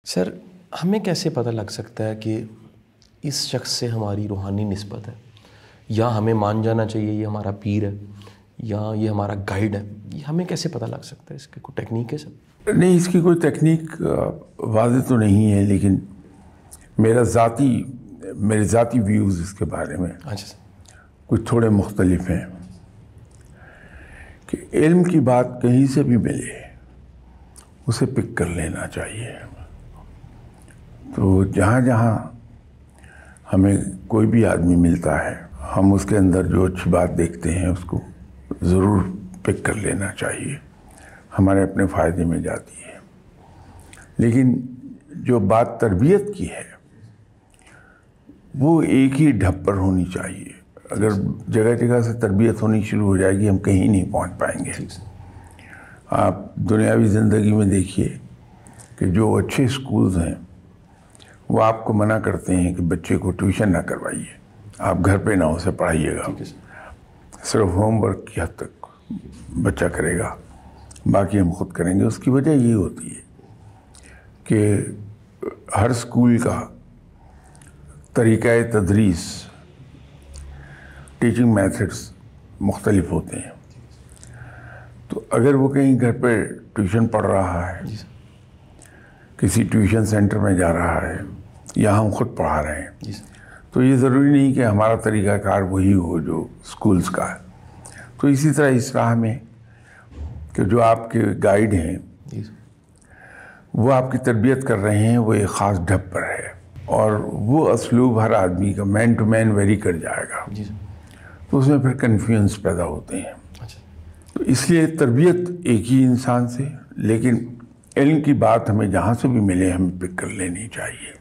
سر ہمیں کیسے پتہ لگ سکتا ہے کہ اس شخص سے ہماری روحانی نسبت ہے، یا ہمیں مان جانا چاہیے یہ ہمارا پیر ہے یا یہ ہمارا گائیڈ ہے؟ یہ ہمیں کیسے پتہ لگ سکتا ہے؟ اس کی کوئی ٹیکنیک ہے سر؟ نہیں، اس کی کوئی تکنیک واضح تو نہیں ہے، لیکن میرے ذاتی ویوز اس کے بارے میں اچھا سر، کچھ تھوڑے مختلف ہیں کہ علم کی بات کہیں سے بھی ملے اسے پک کر لینا چاہیے۔ تو جہاں جہاں ہمیں کوئی بھی آدمی ملتا ہے، ہم اس کے اندر جو اچھی بات دیکھتے ہیں اس کو ضرور پک کر لینا چاہیے، ہمارے اپنے فائدے میں جاتی ہے۔ لیکن جو بات تربیت کی ہے وہ ایک ہی ڈھب پر ہونی چاہیے۔ اگر جگہ جگہ سے تربیت ہونی شروع ہو جائے گی ہم کہیں نہیں پہنچ پائیں گے۔ آپ دنیاوی زندگی میں دیکھیے کہ جو اچھے اسکولز ہیں وہ آپ کو منع کرتے ہیں کہ بچے کو ٹیوشن نہ کروائیے، آپ گھر پہ نہ اسے پڑھائیے گا، صرف ہوم ورک کی حد تک بچہ کرے گا، باقی ہم خود کریں گے۔ اس کی وجہ یہ ہوتی ہے کہ ہر اسکول کا طریقہ تدریس، ٹیچنگ میتھڈس مختلف ہوتے ہیں۔ تو اگر وہ کہیں گھر پہ ٹیوشن پڑھ رہا ہے، کسی ٹیوشن سینٹر میں جا رہا ہے، یا ہم خود پڑھا رہے ہیں، تو یہ ضروری نہیں کہ ہمارا طریقہ کار وہی ہو جو اسکولز کا ہے۔ تو اسی طرح اس راہ میں کہ جو آپ کے گائیڈ ہیں وہ آپ کی تربیت کر رہے ہیں، وہ ایک خاص ڈھب پر ہے، اور وہ اسلوب ہر آدمی کا مین ٹو مین ویری کر جائے گا، تو اس میں پھر کنفیوژنس پیدا ہوتے ہیں۔ تو اس لیے تربیت ایک ہی انسان سے، لیکن علم کی بات ہمیں جہاں سے بھی ملے ہمیں پک کر لینی چاہیے۔